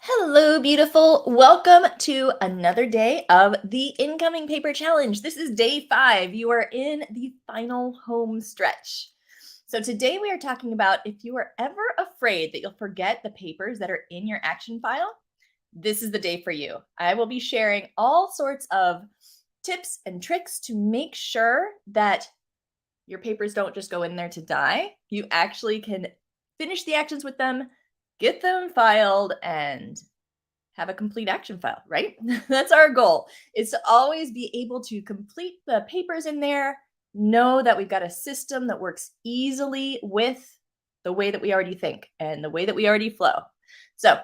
Hello, beautiful. Welcome to another day of the Incoming Paper Challenge. This is day 5. You are in the final home stretch. So today we are talking about if you are ever afraid that you'll forget the papers that are in your action file, this is the day for you. I will be sharing all sorts of tips and tricks to make sure that your papers don't just go in there to die. You actually can finish the actions with them, get them filed, and have a complete action file, right? That's our goal, is to always be able to complete the papers in there, know that we've got a system that works easily with the way that we already think and the way that we already flow. So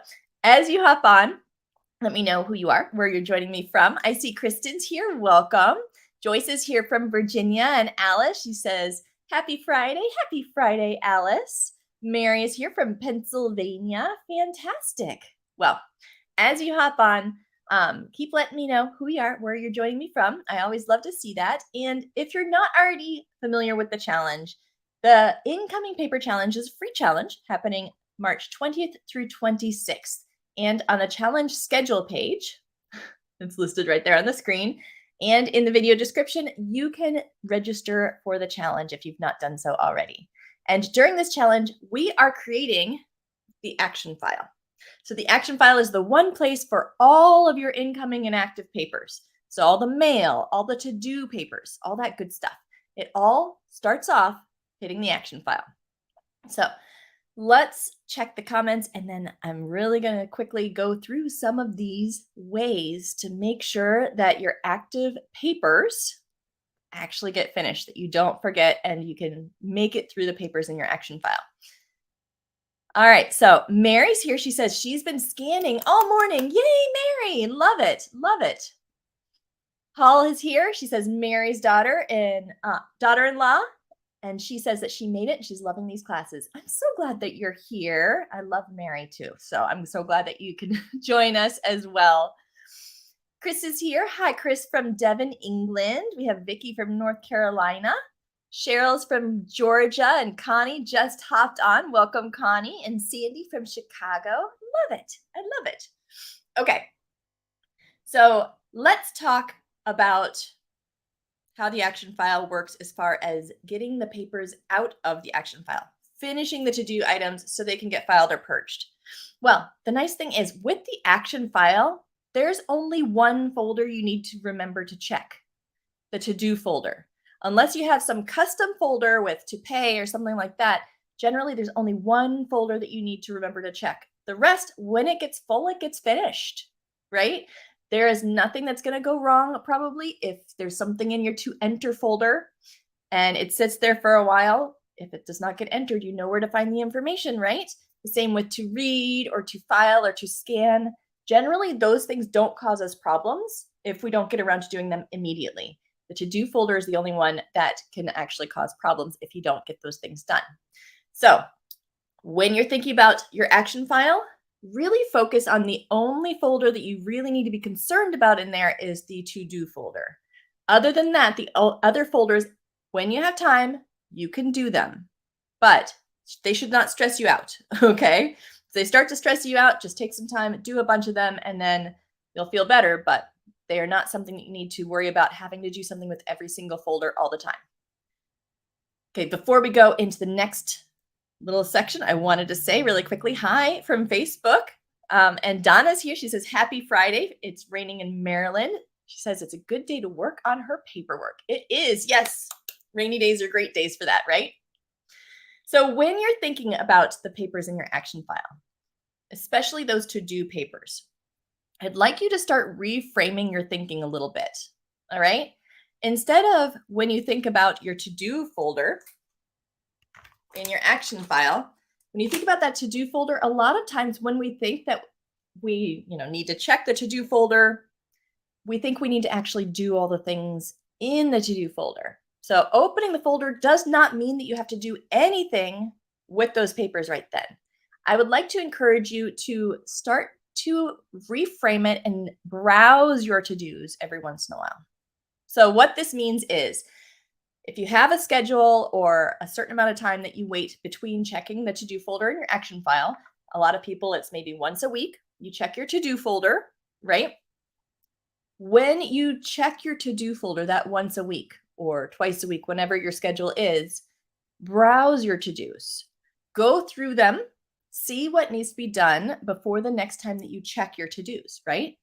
as you hop on, let me know who you are, where you're joining me from. I see Kristen's here. Welcome. Joyce is here from Virginia, and Alice, she says, Happy Friday. Happy Friday, Alice. Mary is here from Pennsylvania. Fantastic. Well, as you hop on, keep letting me know who you are, where you're joining me from. I always love to see that. And if you're not already familiar with the challenge, the Incoming Paper Challenge is a free challenge happening March 20th through 26th. And on the challenge schedule page, it's listed right there on the screen, and in the video description, you can register for the challenge if you've not done so already. And during this challenge, we are creating the action file. So the action file is the one place for all of your incoming and active papers. So all the mail, all the to-do papers, all that good stuff. It all starts off hitting the action file. So let's check the comments, and then I'm really going to quickly go through some of these ways to make sure that your active papers actually get finished, that you don't forget and you can make it through the papers in your action file. All right, so Mary's here. She says she's been scanning all morning. Yay, Mary! Love it, love it. Hall is here. She says Mary's daughter-in-law, and she says that she made it and she's loving these classes. I'm so glad that you're here. I love Mary too, so I'm so glad that you can join us as well. Chris is here. Hi, Chris from Devon, England. We have Vicky from North Carolina. Cheryl's from Georgia, and Connie just hopped on. Welcome, Connie. And Sandy from Chicago. Love it. I love it. Okay. So let's talk about how the action file works as far as getting the papers out of the action file, finishing the to-do items so they can get filed or purged. Well, the nice thing is with the action file, there's only one folder you need to remember to check, the to-do folder. Unless you have some custom folder with to pay or something like that, generally there's only one folder that you need to remember to check. The rest, when it gets full, it gets finished, right? There is nothing that's going to go wrong probably if there's something in your to enter folder and it sits there for a while. If it does not get entered, you know where to find the information, right? The same with to read or to file or to scan. Generally, those things don't cause us problems if we don't get around to doing them immediately. The to-do folder is the only one that can actually cause problems if you don't get those things done. So when you're thinking about your action file, really focus on the only folder that you really need to be concerned about in there is the to-do folder. Other than that, the other folders, when you have time, you can do them, but they should not stress you out, okay? If they start to stress you out, just take some time, do a bunch of them, and then you'll feel better, but they are not something that you need to worry about having to do something with every single folder all the time. Okay, before we go into the next little section, I wanted to say really quickly, hi from Facebook. And Donna's here. She says, Happy Friday. It's raining in Maryland. She says it's a good day to work on her paperwork. It is, yes. Rainy days are great days for that, right? So when you're thinking about the papers in your action file, especially those to-do papers, I'd like you to start reframing your thinking a little bit, all right? Instead of when you think about your to-do folder in your action file, when you think about that to-do folder, a lot of times when we think that we need to check the to-do folder, we think we need to actually do all the things in the to-do folder. So opening the folder does not mean that you have to do anything with those papers right then. I would like to encourage you to start to reframe it and browse your to-dos every once in a while. So what this means is if you have a schedule or a certain amount of time that you wait between checking the to-do folder in your action file, A lot of people, it's maybe once a week. You check your to-do folder, right? When you check your to-do folder that once a week or twice a week, whenever your schedule is, browse your to-dos. Go through them, see what needs to be done before the next time that you check your to-dos, right?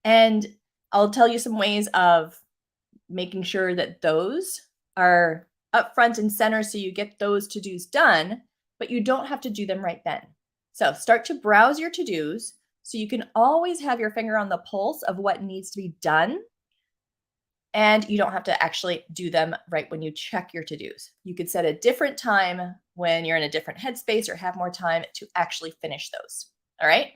And I'll tell you some ways of making sure that those are up front and center so you get those to-dos done, but you don't have to do them right then. So start to browse your to-dos so you can always have your finger on the pulse of what needs to be done, and you don't have to actually do them right when you check your to-dos. You could set a different time when you're in a different headspace or have more time to actually finish those. All right.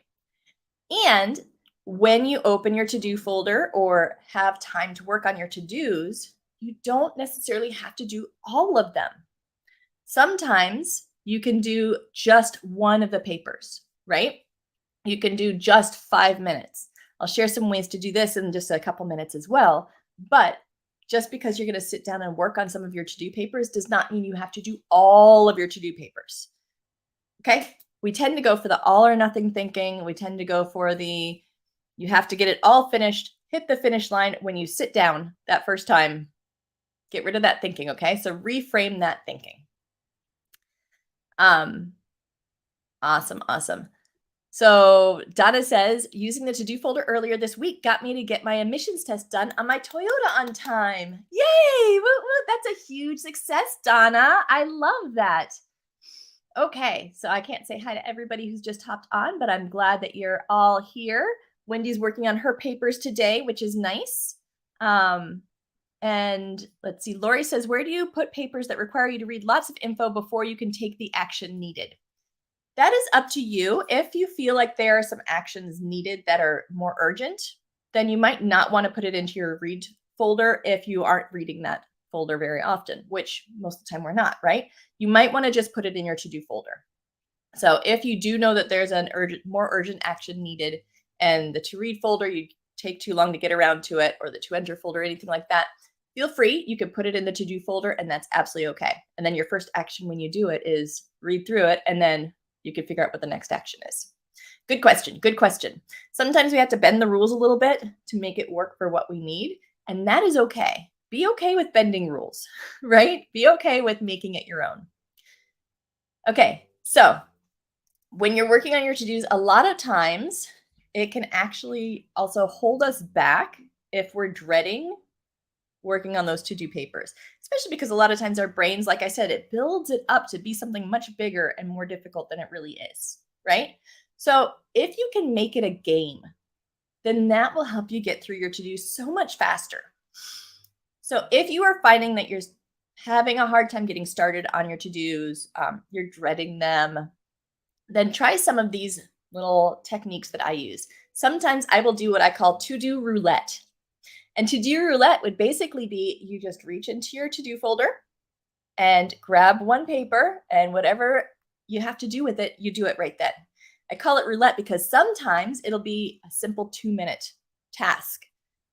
And when you open your to-do folder or have time to work on your to-dos, you don't necessarily have to do all of them. Sometimes you can do just one of the papers, right? You can do just 5 minutes. I'll share some ways to do this in just a couple minutes as well. But just because you're going to sit down and work on some of your to-do papers does not mean you have to do all of your to-do papers. Okay? We tend to go for the all or nothing thinking. We tend to go for the you have to get it all finished, hit the finish line when you sit down that first time. Get rid of that thinking, okay? So reframe that thinking. Awesome. So Donna says, using the to-do folder earlier this week got me to get my emissions test done on my Toyota on time. Yay! Woo, woo. That's a huge success, Donna. I love that. Okay, so I can't say hi to everybody who's just hopped on, but I'm glad that you're all here. Wendy's working on her papers today, which is nice. And let's see, Lori says, where do you put papers that require you to read lots of info before you can take the action needed? That is up to you. If you feel like there are some actions needed that are more urgent, then you might not want to put it into your read folder if you aren't reading that folder very often, which most of the time we're not, right? You might want to just put it in your to-do folder. So if you do know that there's an more urgent action needed and the to read folder, you take too long to get around to it, or the to enter folder, anything like that, feel free. You can put it in the to-do folder and that's absolutely okay. And then your first action when you do it is read through it, and then you can figure out what the next action is. Good question. Sometimes we have to bend the rules a little bit to make it work for what we need, and that is okay. Be okay with bending rules, right? Be okay with making it your own. Okay, so when you're working on your to-dos, a lot of times it can actually also hold us back if we're dreading working on those to-do papers, especially because a lot of times our brains, like I said, it builds it up to be something much bigger and more difficult than it really is, right? So if you can make it a game, then that will help you get through your to-do so much faster. So if you are finding that you're having a hard time getting started on your to-dos, you're dreading them, then try some of these little techniques that I use. Sometimes I will do what I call to-do roulette. And to-do roulette would basically be you just reach into your to-do folder and grab one paper, and whatever you have to do with it, you do it right then. I call it roulette because sometimes it'll be a simple 2-minute task.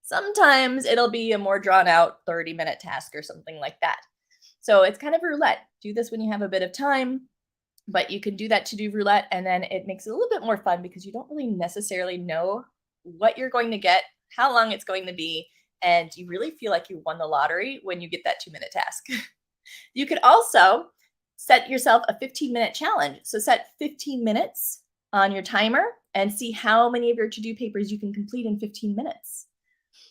Sometimes it'll be a more drawn out 30-minute task or something like that. So it's kind of roulette. Do this when you have a bit of time, but you can do that to-do roulette, and then it makes it a little bit more fun because you don't really necessarily know what you're going to get, how long it's going to be, and you really feel like you won the lottery when you get that 2-minute task. You could also set yourself a 15-minute challenge. So set 15 minutes on your timer and see how many of your to-do papers you can complete in 15 minutes.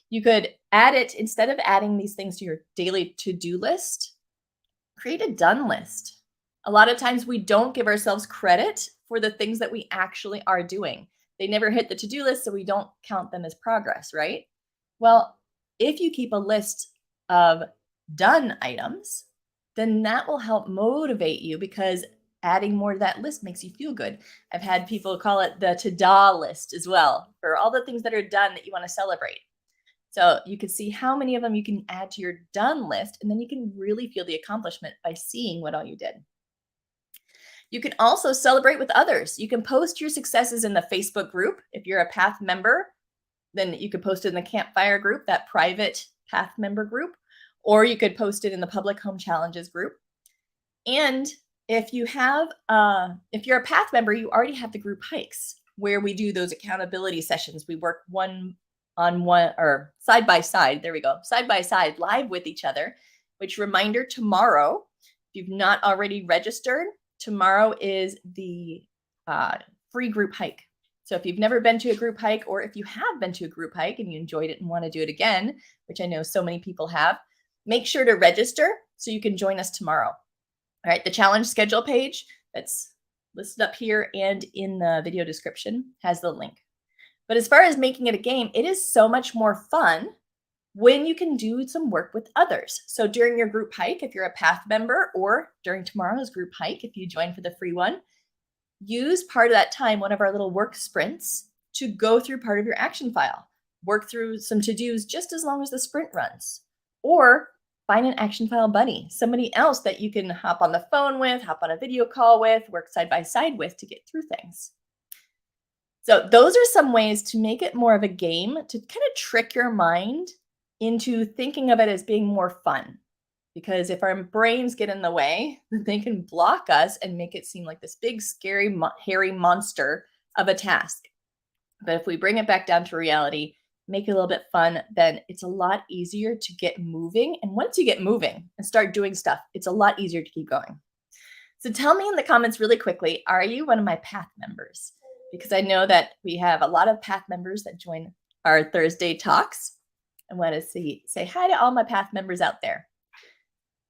You could add it, instead of adding these things to your daily to-do list, create a done list. A lot of times we don't give ourselves credit for the things that we actually are doing. They never hit the to-do list, so we don't count them as progress, right? Well, if you keep a list of done items, then that will help motivate you, because adding more to that list makes you feel good. I've had people call it the to-do list as well, for all the things that are done that you want to celebrate. So you can see how many of them you can add to your done list, and then you can really feel the accomplishment by seeing what all you did. You can also celebrate with others. You can post your successes in the Facebook group. If you're a Path member, then you could post it in the Campfire group, that private Path member group, or you could post it in the Public Home Challenges group. And if you're a Path member, you already have the group hikes where we do those accountability sessions. We work one on one or side by side. There we go. Side by side, live with each other, which reminder tomorrow, if you've not already registered, tomorrow is the free group hike. So if you've never been to a group hike, or if you have been to a group hike and you enjoyed it and want to do it again, which I know so many people have, make sure to register so you can join us tomorrow. All right, the challenge schedule page that's listed up here and in the video description has the link. But as far as making it a game, it is so much more fun when you can do some work with others. So during your group hike, if you're a Path member, or during tomorrow's group hike, if you join for the free one, use part of that time, one of our little work sprints, to go through part of your action file. Work through some to-dos just as long as the sprint runs. Or find an action file buddy, somebody else that you can hop on the phone with, hop on a video call with, work side by side with to get through things. So those are some ways to make it more of a game, to kind of trick your mind into thinking of it as being more fun. Because if our brains get in the way, they can block us and make it seem like this big, scary, hairy monster of a task. But if we bring it back down to reality, make it a little bit fun, then it's a lot easier to get moving. And once you get moving and start doing stuff, it's a lot easier to keep going. So tell me in the comments really quickly, are you one of my Path members? Because I know that we have a lot of Path members that join our Thursday talks. I want to say hi to all my Path members out there.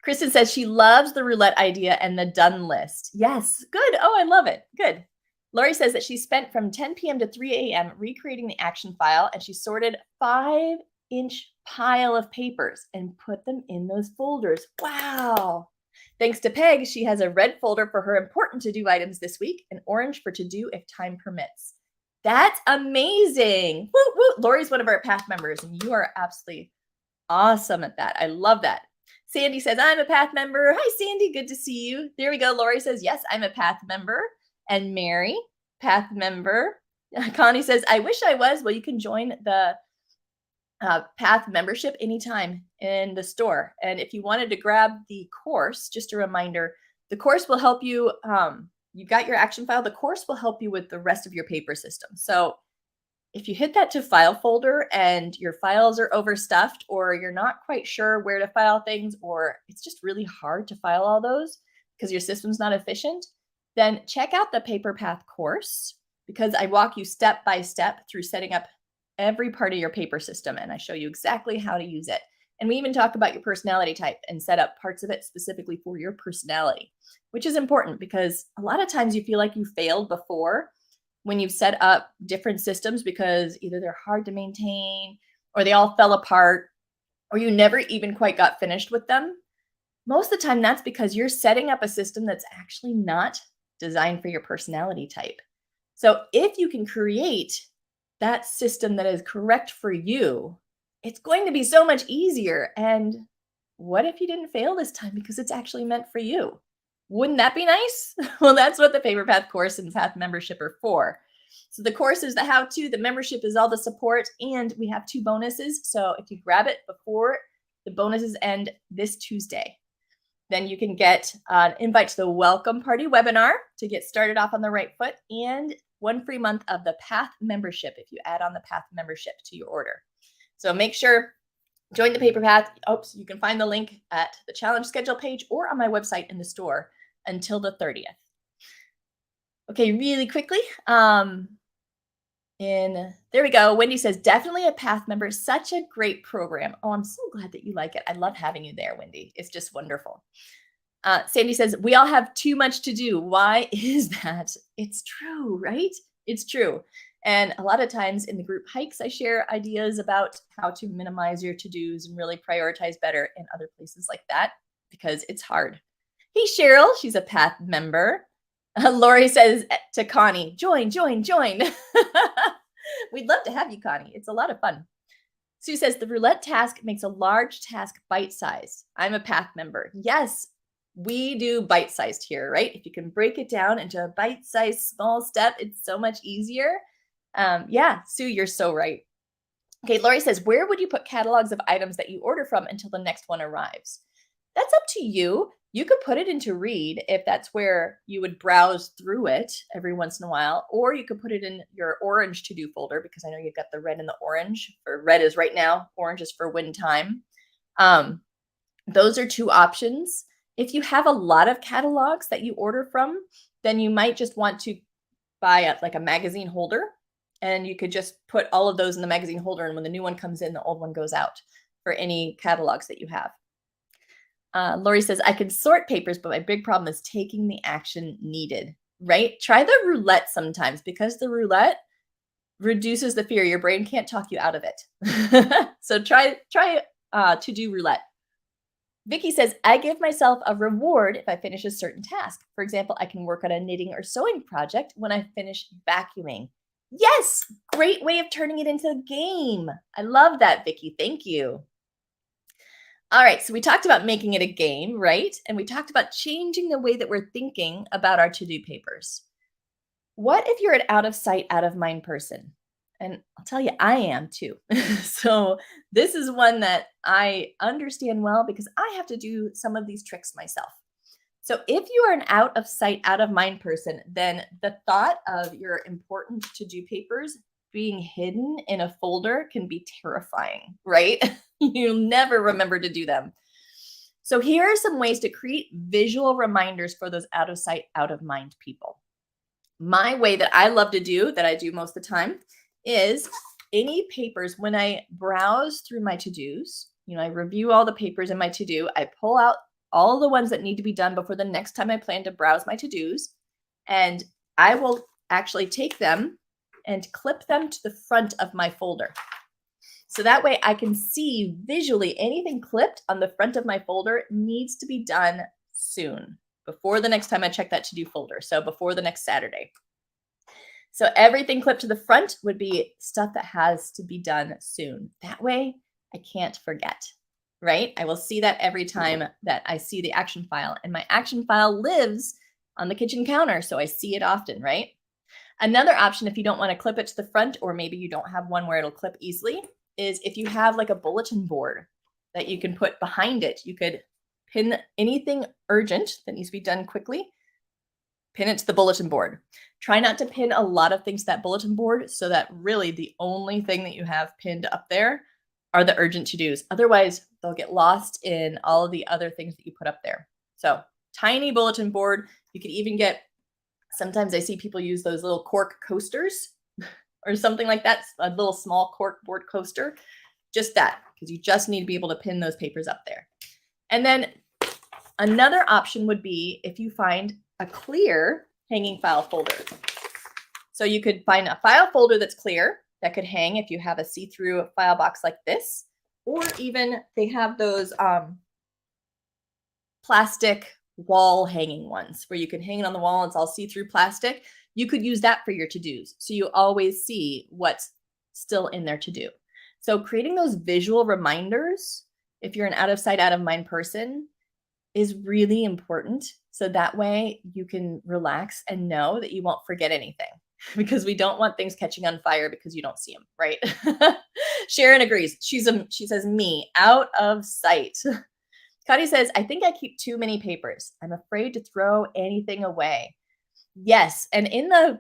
Kristen says she loves the roulette idea and the done list. Yes, good. Oh, I love it. Good. Lori says that she spent from 10 p.m. to 3 a.m. recreating the action file, and she sorted 5-inch pile of papers and put them in those folders. Wow. Thanks to Peg, she has a red folder for her important to-do items this week, and orange for to-do if time permits. That's amazing. Woo, woo. Lori's one of our Path members, and you are absolutely awesome at that. I love that. Sandy says, I'm a Path member. Hi, Sandy. Good to see you. There we go. Lori says, yes, I'm a Path member. And Mary, Path member. Connie says, I wish I was. Well, you can join the Path membership anytime in the store. And if you wanted to grab the course, just a reminder, the course will help you. You got your action file. The course will help you with the rest of your paper system. So if you hit that to file folder and your files are overstuffed, or you're not quite sure where to file things, or it's just really hard to file all those because your system's not efficient, then check out the Paper Path course, because I walk you step by step through setting up every part of your paper system, and I show you exactly how to use it. And we even talk about your personality type and set up parts of it specifically for your personality, which is important because a lot of times you feel like you failed before when you've set up different systems because either they're hard to maintain, or they all fell apart, or you never even quite got finished with them. Most of the time, that's because you're setting up a system that's actually not designed for your personality type. So if you can create that system that is correct for you, it's going to be so much easier. And what if you didn't fail this time because it's actually meant for you? Wouldn't that be nice? Well, that's what the Paper Path course and Path membership are for. So the course is the how-to, the membership is all the support, and we have 2 bonuses. So if you grab it before the bonuses end this Tuesday, then you can get an invite to the Welcome Party webinar to get started off on the right foot, and 1 free month of the Path membership if you add on the Path membership to your order. So make sure, join the Paper Path. Oops, you can find the link at the challenge schedule page or on my website in the store until the 30th. Okay, really quickly. There we go. Wendy says, definitely a Path member. Such a great program. Oh, I'm so glad that you like it. I love having you there, Wendy. It's just wonderful. Sandy says, we all have too much to do. Why is that? It's true, right? It's true. And a lot of times in the group hikes, I share ideas about how to minimize your to-dos and really prioritize better in other places like that, because it's hard. Hey, Cheryl, she's a Path member. Lori says to Connie, join. We'd love to have you, Connie. It's a lot of fun. Sue says the roulette task makes a large task bite-sized. I'm a Path member. Yes, we do bite-sized here, right? If you can break it down into a bite-sized small step, it's so much easier. Yeah, Sue, you're so right. Okay, Lori says, where would you put catalogs of items that you order from until the next one arrives? That's up to you. You could put it into read if that's where you would browse through it every once in a while, or you could put it in your orange to do folder because I know you've got the red and the orange. For red is right now, orange is for when time. Um, those are two options. If you have a lot of catalogs that you order from, then you might just want to buy like a magazine holder, and you could just put all of those in the magazine holder, and when the new one comes in, the old one goes out for any catalogs that you have. Lori says, I can sort papers, but my big problem is taking the action needed, right? Try the roulette sometimes because the roulette reduces the fear. Your brain can't talk you out of it. So try to do roulette. Vicky says, I give myself a reward if I finish a certain task. For example, I can work on a knitting or sewing project when I finish vacuuming. Yes, great way of turning it into a game. I love that, Vicky. Thank you. All right, so we talked about making it a game, right? And we talked about changing the way that we're thinking about our to-do papers. What if you're an out of sight, out of mind person? And I'll tell you, I am too. So this is one that I understand well because I have to do some of these tricks myself. So if you are an out of sight, out of mind person, then the thought of your important to-do papers being hidden in a folder can be terrifying, right? You'll never remember to do them. So here are some ways to create visual reminders for those out of sight, out of mind people. My way that I love to do, that I do most of the time, is any papers when I browse through my to-dos, I review all the papers in my to-do, I pull out all the ones that need to be done before the next time I plan to browse my to-dos, and I will actually take them and clip them to the front of my folder. So that way I can see visually anything clipped on the front of my folder needs to be done soon, before the next time I check that to-do folder. So before the next Saturday. So everything clipped to the front would be stuff that has to be done soon. That way I can't forget, right? I will see that every time that I see the action file, and my action file lives on the kitchen counter. So I see it often, right? Another option, if you don't want to clip it to the front, or maybe you don't have one where it'll clip easily, is if you have like a bulletin board that you can put behind it. You could pin anything urgent that needs to be done quickly, pin it to the bulletin board. Try not to pin a lot of things to that bulletin board so that really the only thing that you have pinned up there are the urgent to-dos. Otherwise, they'll get lost in all of the other things that you put up there. So tiny bulletin board. You could even get, sometimes I see people use those little cork coasters or something like that, a little small cork board coaster. Just that, because you just need to be able to pin those papers up there. And then another option would be if you find a clear hanging file folder. So you could find a file folder that's clear that could hang if you have a see-through file box like this, or even they have those plastic wall hanging ones where you can hang it on the wall. It's all see-through plastic. You could use that for your to-dos. So you always see what's still in there to do. So creating those visual reminders, if you're an out of sight, out of mind person, is really important. So that way you can relax and know that you won't forget anything, because we don't want things catching on fire because you don't see them, right? Sharon agrees. She says, me, out of sight. Cody says, I think I keep too many papers. I'm afraid to throw anything away. Yes. And in the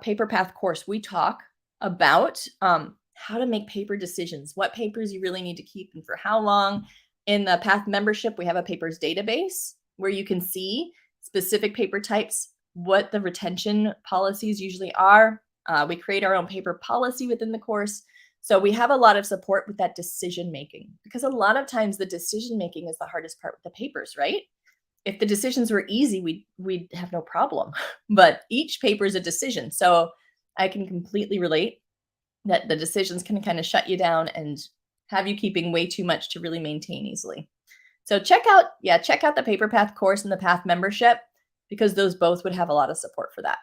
Paper Path course, we talk about how to make paper decisions, what papers you really need to keep and for how long. In the Path membership, we have a papers database where you can see specific paper types, what the retention policies usually are. We create our own paper policy within the course. So we have a lot of support with that decision making, because a lot of times the decision making is the hardest part with the papers, right? If the decisions were easy, we'd have no problem. But each paper is a decision. So I can completely relate that the decisions can kind of shut you down and have you keeping way too much to really maintain easily. So check out the Paper Path course and the Path membership, because those both would have a lot of support for that.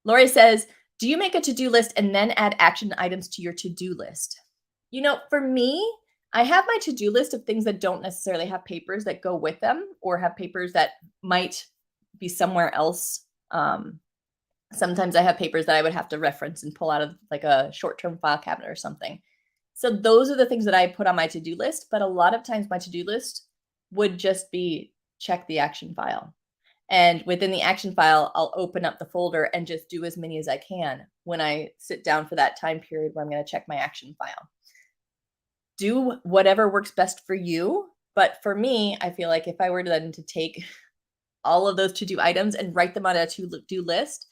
Lori says, do you make a to-do list and then add action items to your to-do list? For me, I have my to-do list of things that don't necessarily have papers that go with them, or have papers that might be somewhere else. Sometimes I have papers that I would have to reference and pull out of like a short-term file cabinet or something. So those are the things that I put on my to-do list. But a lot of times my to-do list would just be check the action file. And within the action file, I'll open up the folder and just do as many as I can when I sit down for that time period where I'm going to check my action file. Do whatever works best for you. But for me, I feel like if I were then to take all of those to-do items and write them on a to-do list,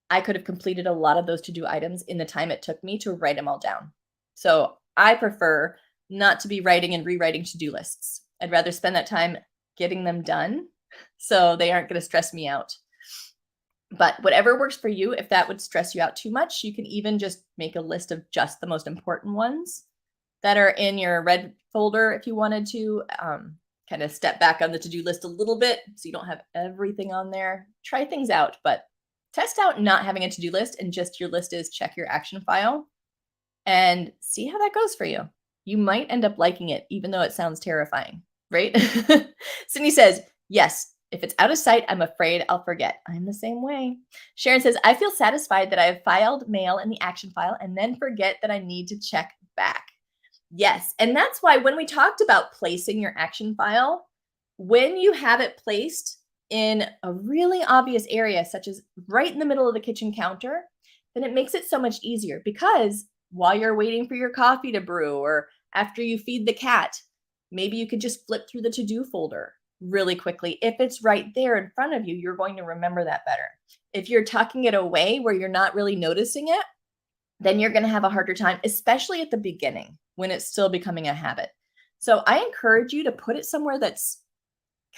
I could have completed a lot of those to-do items in the time it took me to write them all down. So I prefer not to be writing and rewriting to-do lists. I'd rather spend that time getting them done so they aren't going to stress me out. But whatever works for you, if that would stress you out too much, you can even just make a list of just the most important ones that are in your red folder if you wanted to. Kind of step back on the to-do list a little bit so you don't have everything on there. Try things out, but test out not having a to-do list and just your list is check your action file and see how that goes for you. You might end up liking it, even though it sounds terrifying, right? Sydney says, yes, if it's out of sight, I'm afraid I'll forget. I'm the same way. Sharon says, I feel satisfied that I have filed mail in the action file and then forget that I need to check back. Yes, and that's why when we talked about placing your action file, when you have it placed in a really obvious area, such as right in the middle of the kitchen counter, then it makes it so much easier because while you're waiting for your coffee to brew or after you feed the cat, maybe you could just flip through the to-do folder really quickly. If it's right there in front of you, you're going to remember that better. If you're tucking it away where you're not really noticing it, then you're going to have a harder time, especially at the beginning when it's still becoming a habit. So I encourage you to put it somewhere that's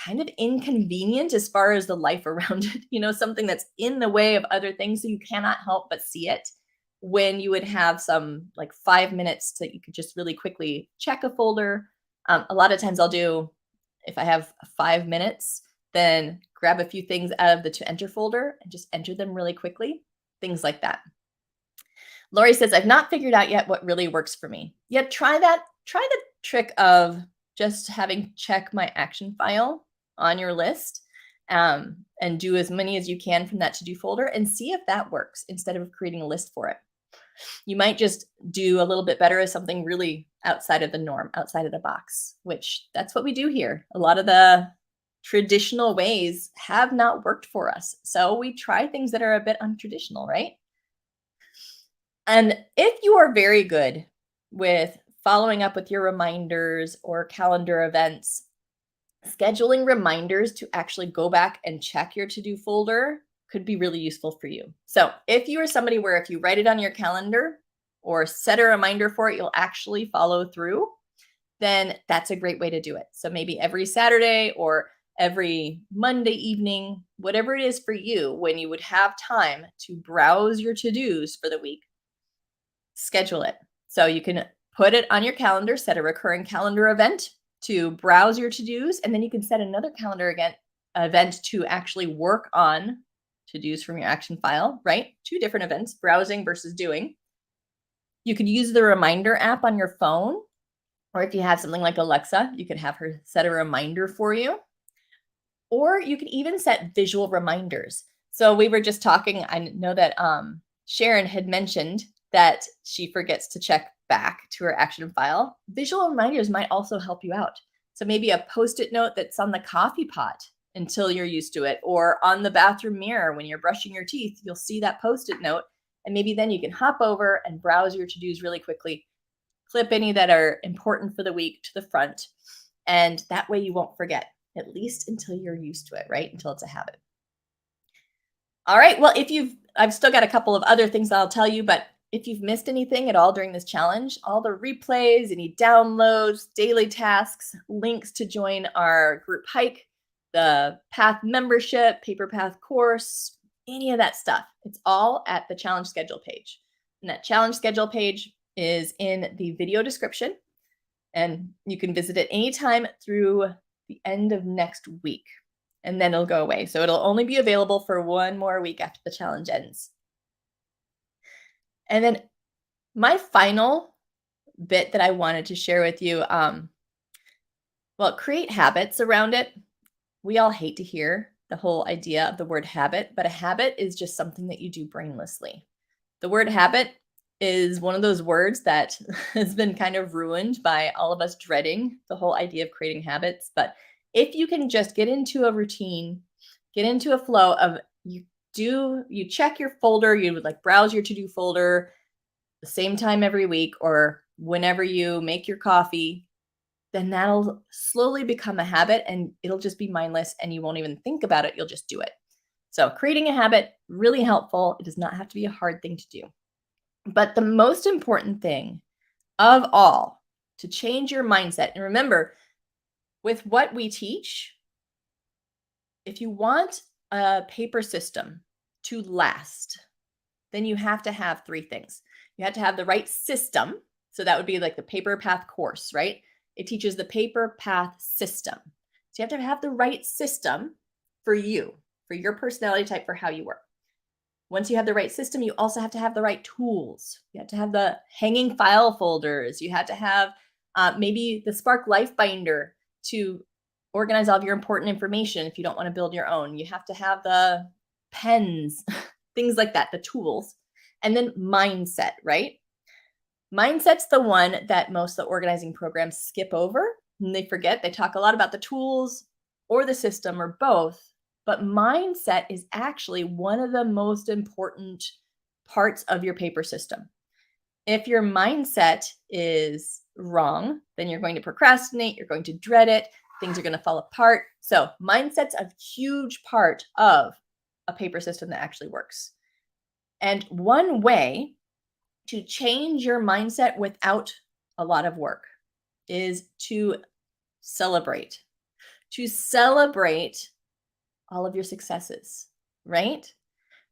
kind of inconvenient as far as the life around it, something that's in the way of other things so you cannot help but see it when you would have some like 5 minutes that you could just really quickly check a folder. A lot of times I'll do, if I have 5 minutes, then grab a few things out of the to enter folder and just enter them really quickly, things like that. Lori says, I've not figured out yet what really works for me. Yeah, try that. Try the trick of just having check my action file on your list and do as many as you can from that to-do folder and see if that works instead of creating a list for it. You might just do a little bit better as something really outside of the norm, outside of the box, which that's what we do here. A lot of the traditional ways have not worked for us. So we try things that are a bit untraditional, right? And if you are very good with following up with your reminders or calendar events, scheduling reminders to actually go back and check your to-do folder could be really useful for you. So if you are somebody where if you write it on your calendar or set a reminder for it, you'll actually follow through, then that's a great way to do it. So maybe every Saturday or every Monday evening, whatever it is for you, when you would have time to browse your to-dos for the week, schedule it. So you can put it on your calendar, set a recurring calendar event to browse your to-dos, and then you can set another calendar event to actually work on to-dos from your action file, right? 2 different events, browsing versus doing. You could use the reminder app on your phone, or if you have something like Alexa, you could have her set a reminder for you. Or you could even set visual reminders. So we were just talking, I know that Sharon had mentioned that she forgets to check back to her action file. Visual reminders might also help you out. So maybe a Post-it note that's on the coffee pot until you're used to it, or on the bathroom mirror when you're brushing your teeth, you'll see that Post-it note, and maybe then you can hop over and browse your to-dos really quickly, clip any that are important for the week to the front, and that way you won't forget, at least until you're used to it, right? Until it's a habit. All right, well, I've still got a couple of other things I'll tell you, but if you've missed anything at all during this challenge, all the replays, any downloads, daily tasks, links to join our group hike, the Path membership, Paper Path course, any of that stuff, it's all at the challenge schedule page. And that challenge schedule page is in the video description, and you can visit it anytime through the end of next week, and then it'll go away. So it'll only be available for 1 more week after the challenge ends. And then my final bit that I wanted to share with you, create habits around it. We all hate to hear the whole idea of the word habit, but a habit is just something that you do brainlessly. The word habit is one of those words that has been kind of ruined by all of us dreading the whole idea of creating habits. But if you can just get into a routine, get into a flow of you check your folder, you would like browse your to-do folder the same time every week or whenever you make your coffee, then that'll slowly become a habit and it'll just be mindless and you won't even think about it. You'll just do it. So creating a habit, really helpful. It does not have to be a hard thing to do. But the most important thing of all to change your mindset, and remember, with what we teach, if you want a paper system to last, then you have to have three things. You have to have the right system. So that would be like the paper path course, right? It teaches the paper path system. So you have to have the right system for you, for your personality type, for how you work. Once you have the right system, you also have to have the right tools. You have to have the hanging file folders. You have to have maybe the Spark Life Binder to organize all of your important information if you don't want to build your own. You have to have the pens, things like that, the tools. And then mindset, right? Mindset's the one that most of the organizing programs skip over and they forget. They talk a lot about the tools or the system or both. But mindset is actually one of the most important parts of your paper system. If your mindset is wrong, then you're going to procrastinate, you're going to dread it, things are going to fall apart. So mindset's a huge part of a paper system that actually works. And one way to change your mindset without a lot of work is to celebrate. To celebrate all of your successes, right?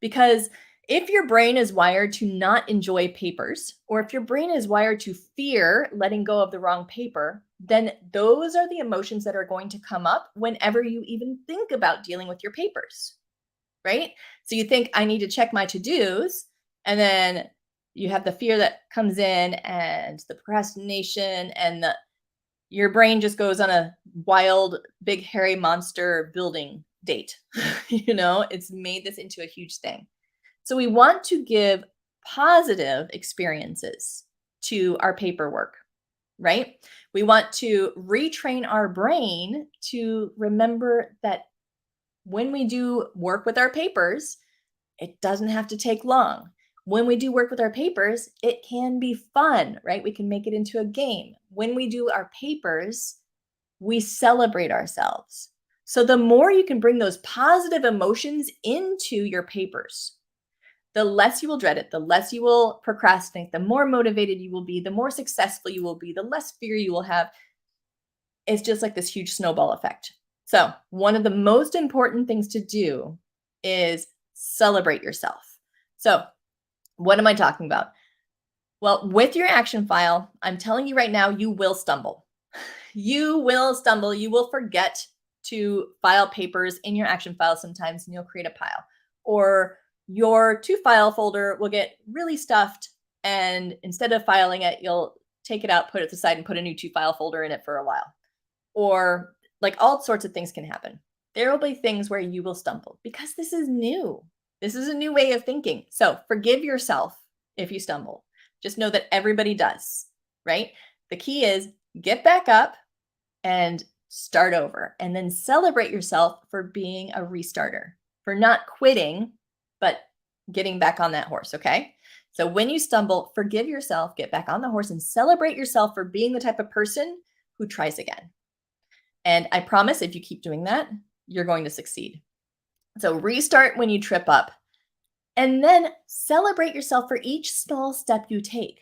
Because if your brain is wired to not enjoy papers, or if your brain is wired to fear letting go of the wrong paper, then those are the emotions that are going to come up whenever you even think about dealing with your papers, right? So you think, I need to check my to-dos, and then you have the fear that comes in and the procrastination and your brain just goes on a wild, big, hairy monster building date. It's made this into a huge thing. So we want to give positive experiences to our paperwork, right? We want to retrain our brain to remember that when we do work with our papers, it doesn't have to take long. When we do work with our papers, it can be fun, right? We can make it into a game. When we do our papers, we celebrate ourselves. So the more you can bring those positive emotions into your papers, the less you will dread it, the less you will procrastinate, the more motivated you will be, the more successful you will be, the less fear you will have. It's just like this huge snowball effect. So one of the most important things to do is celebrate yourself. So what am I talking about? Well, with your action file, I'm telling you right now, you will stumble. You will stumble. You will forget to file papers in your action file sometimes, and you'll create a pile. Or your to file folder will get really stuffed, and instead of filing it, you'll take it out, put it to the side, and put a new to file folder in it for a while. Or like all sorts of things can happen. There will be things where you will stumble because this is new. This is a new way of thinking. So forgive yourself if you stumble. Just know that everybody does, right? The key is get back up and start over, and then celebrate yourself for being a restarter, for not quitting, but getting back on that horse, okay? So when you stumble, forgive yourself, get back on the horse, and celebrate yourself for being the type of person who tries again. And I promise if you keep doing that, you're going to succeed. So restart when you trip up, and then celebrate yourself for each small step you take.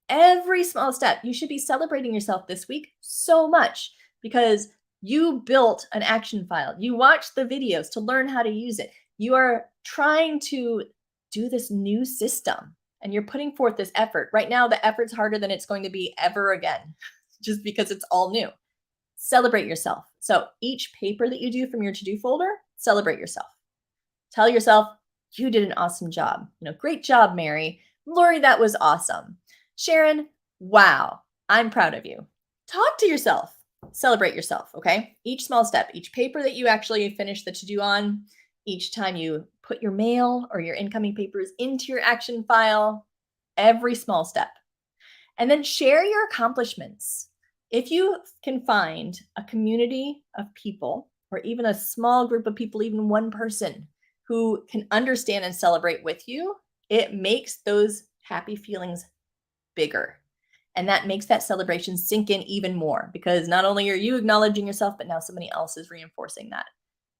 Every small step, you should be celebrating yourself this week so much because you built an action file. You watched the videos to learn how to use it. You are trying to do this new system and you're putting forth this effort. Right now, the effort's harder than it's going to be ever again, just because it's all new. Celebrate yourself. So each paper that you do from your to-do folder, celebrate yourself. Tell yourself, you did an awesome job. Great job, Mary. Lori, that was awesome. Sharon, wow, I'm proud of you. Talk to yourself. Celebrate yourself, okay? Each small step, each paper that you actually finish the to-do on, each time you put your mail or your incoming papers into your action file, every small step. And then share your accomplishments. If you can find a community of people, or even a small group of people, even one person who can understand and celebrate with you, it makes those happy feelings bigger. And that makes that celebration sink in even more, because not only are you acknowledging yourself, but now somebody else is reinforcing that.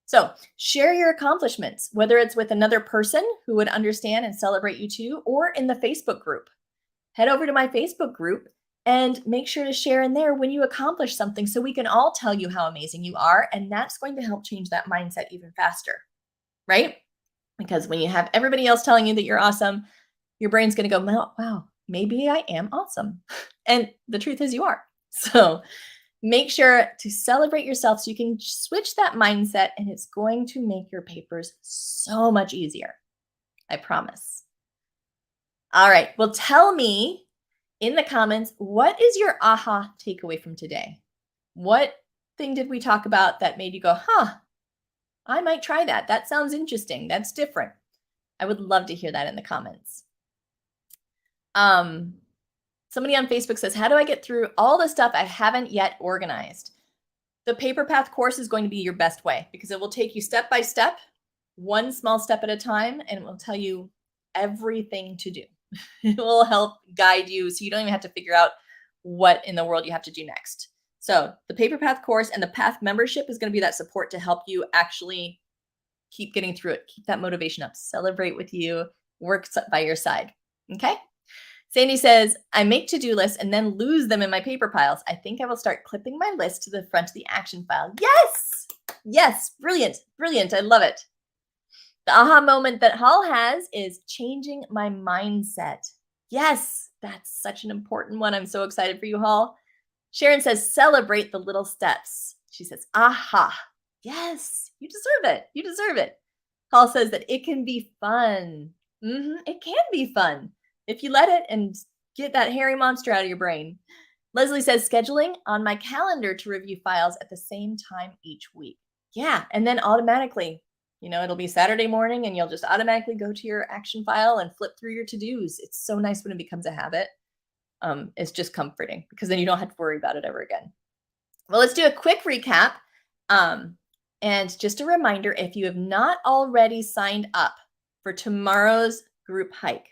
So share your accomplishments, whether it's with another person who would understand and celebrate you too, or in the Facebook group. Head over to my Facebook group and make sure to share in there when you accomplish something, so we can all tell you how amazing you are. And that's going to help change that mindset even faster, right? Because when you have everybody else telling you that you're awesome, your brain's going to go, wow, maybe I am awesome. And the truth is you are. So make sure to celebrate yourself so you can switch that mindset, and it's going to make your papers so much easier. I promise. All right. Well, tell me in the comments, what is your aha takeaway from today? What thing did we talk about that made you go, I might try that. That sounds interesting. That's different. I would love to hear that in the comments. Somebody on Facebook says, how do I get through all the stuff I haven't yet organized? The Paper Path course is going to be your best way, because it will take you step by step, one small step at a time, and it will tell you everything to do. It will help guide you so you don't even have to figure out what in the world you have to do next. So the Paper Path course and the Path membership is going to be that support to help you actually keep getting through it, keep that motivation up, celebrate with you, work by your side. Okay? Sandy says, I make to-do lists and then lose them in my paper piles. I think I will start clipping my list to the front of the action file. Yes! Yes, brilliant, brilliant. I love it. The aha moment that Hall has is changing my mindset. Yes, that's such an important one. I'm so excited for you, Hall. Sharon says, celebrate the little steps. She says, aha. Yes, you deserve it. You deserve it. Hall says that it can be fun. It can be fun if you let it and get that hairy monster out of your brain. Leslie says, scheduling on my calendar to review files at the same time each week. Yeah, and then automatically, it'll be Saturday morning and you'll just automatically go to your action file and flip through your to-dos. It's so nice when it becomes a habit. It's just comforting, because then you don't have to worry about it ever again. Well, let's do a quick recap. And just a reminder, if you have not already signed up for tomorrow's group hike,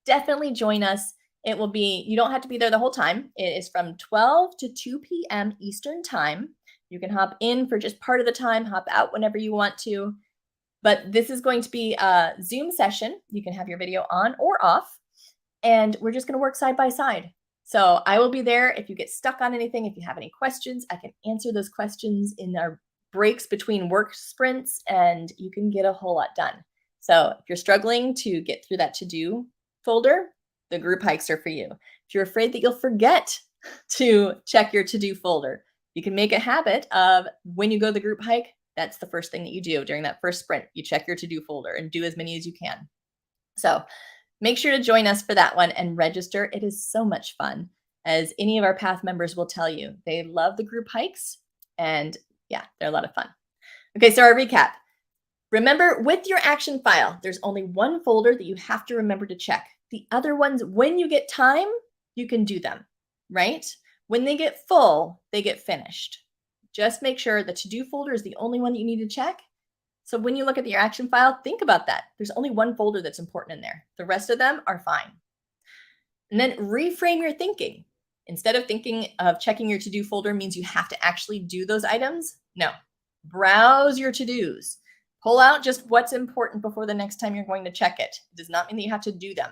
definitely join us. It will be, you don't have to be there the whole time. It is from 12 to 2 p.m. Eastern time. You can hop in for just part of the time, hop out whenever you want to. But this is going to be a Zoom session. You can have your video on or off, and we're just going to work side by side. So I will be there. If you get stuck on anything, if you have any questions, I can answer those questions in our breaks between work sprints, and you can get a whole lot done. So if you're struggling to get through that to-do folder, the group hikes are for you. If you're afraid that you'll forget to check your to-do folder, you can make a habit of, when you go to the group hike, that's the first thing that you do during that first sprint. You check your to-do folder and do as many as you can. So make sure to join us for that one and register. It is so much fun. As any of our Path members will tell you, they love the group hikes, and yeah, they're a lot of fun. Okay, so our recap. Remember, with your action file, there's only one folder that you have to remember to check. The other ones, when you get time, you can do them, right? When they get full, they get finished. Just make sure the to-do folder is the only one that you need to check. So when you look at your action file, think about that. There's only one folder that's important in there. The rest of them are fine. And then reframe your thinking. Instead of thinking of checking your to-do folder means you have to actually do those items, no. Browse your to-dos. Pull out just what's important before the next time you're going to check it. It does not mean that you have to do them.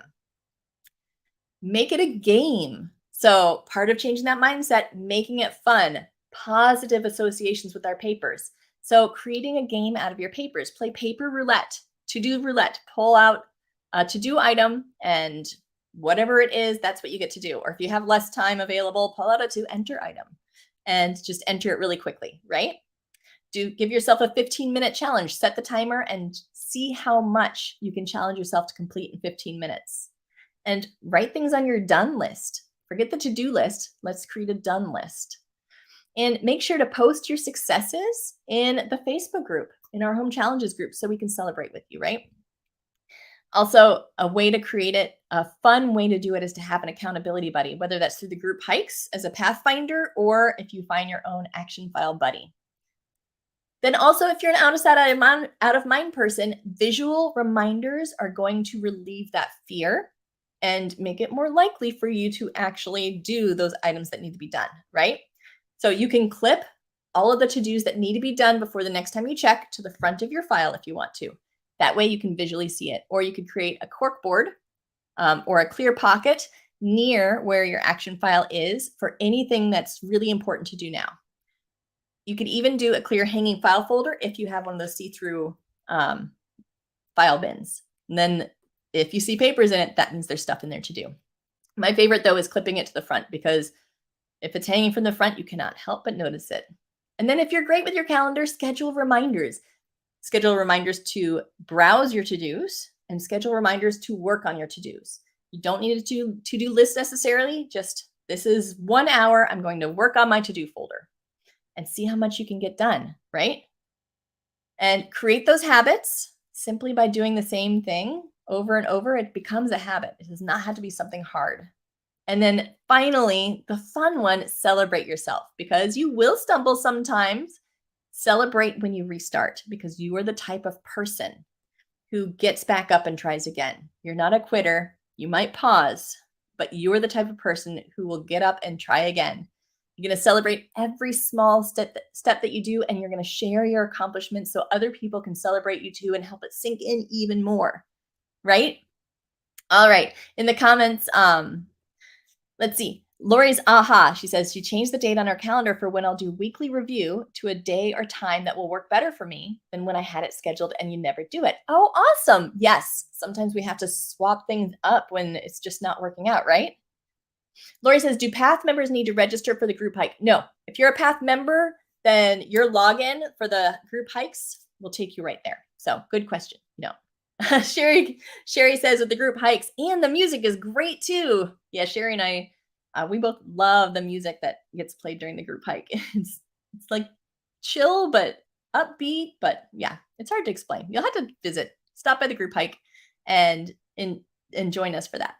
Make it a game. So part of changing that mindset, making it fun, positive associations with our papers. So creating a game out of your papers. Play paper roulette, to-do roulette. Pull out a to-do item, and whatever it is, that's what you get to do. Or if you have less time available, pull out a to-enter item and just enter it really quickly, right? Give yourself a 15-minute challenge. Set the timer and see how much you can challenge yourself to complete in 15 minutes. And write things on your done list. Forget the to-do list. Let's create a done list. And make sure to post your successes in the Facebook group, in our Home Challenges group, so we can celebrate with you, right? Also, a way to create it, a fun way to do it is to have an accountability buddy, whether that's through the group hikes as a pathfinder or if you find your own action file buddy. Then also, if you're an out of sight, out of mind person, visual reminders are going to relieve that fear and make it more likely for you to actually do those items that need to be done, right? So you can clip all of the to-dos that need to be done before the next time you check to the front of your file if you want to. That way you can visually see it. Or you could create a cork board or a clear pocket near where your action file is for anything that's really important to do now. You could even do a clear hanging file folder if you have one of those see-through file bins. And then if you see papers in it, that means there's stuff in there to do. My favorite, though, is clipping it to the front because if it's hanging from the front, you cannot help but notice it. And then if you're great with your calendar, schedule reminders. Schedule reminders to browse your to-dos and schedule reminders to work on your to-dos. You don't need a to-do list necessarily, just this is 1 hour, I'm going to work on my to-do folder and see how much you can get done, right? And create those habits simply by doing the same thing over and over. It becomes a habit. It does not have to be something hard. And then finally, the fun one, celebrate yourself because you will stumble sometimes. Celebrate when you restart because you are the type of person who gets back up and tries again. You're not a quitter. You might pause, but you're the type of person who will get up and try again. You're going to celebrate every small step that you do, and you're going to share your accomplishments so other people can celebrate you too and help it sink in even more, right? All right. In the comments, let's see. Lori's aha. She says she changed the date on her calendar for when I'll do weekly review to a day or time that will work better for me than when I had it scheduled and you never do it. Oh, awesome. Yes. Sometimes we have to swap things up when it's just not working out, right? Lori says, do PATH members need to register for the group hike? No. If you're a PATH member, then your login for the group hikes will take you right there. So good question. No. Sherry says with the group hikes and the music is great too. Yeah, Sherry and I, we both love the music that gets played during the group hike. It's like chill, but upbeat, but yeah, it's hard to explain. You'll have to stop by the group hike and join us for that.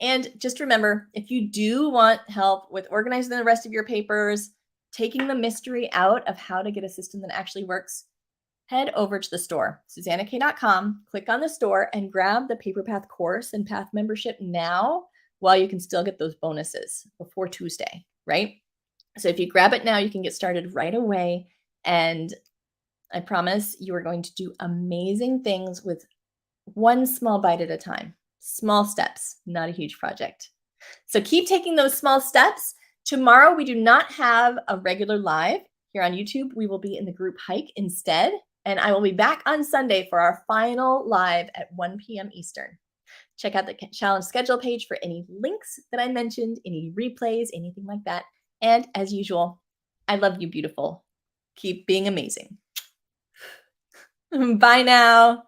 And just remember, if you do want help with organizing the rest of your papers, taking the mystery out of how to get a system that actually works, head over to the store, SuzannaKaye.com, click on the store and grab the Paper Path course and Path membership now while you can still get those bonuses before Tuesday, right? So if you grab it now, you can get started right away. And I promise you are going to do amazing things with one small bite at a time. Small steps, not a huge project. So keep taking those small steps. Tomorrow, we do not have a regular live here on YouTube. We will be in the group hike instead. And I will be back on Sunday for our final live at 1 p.m. Eastern. Check out the challenge schedule page for any links that I mentioned, any replays, anything like that. And as usual, I love you, beautiful. Keep being amazing. Bye now.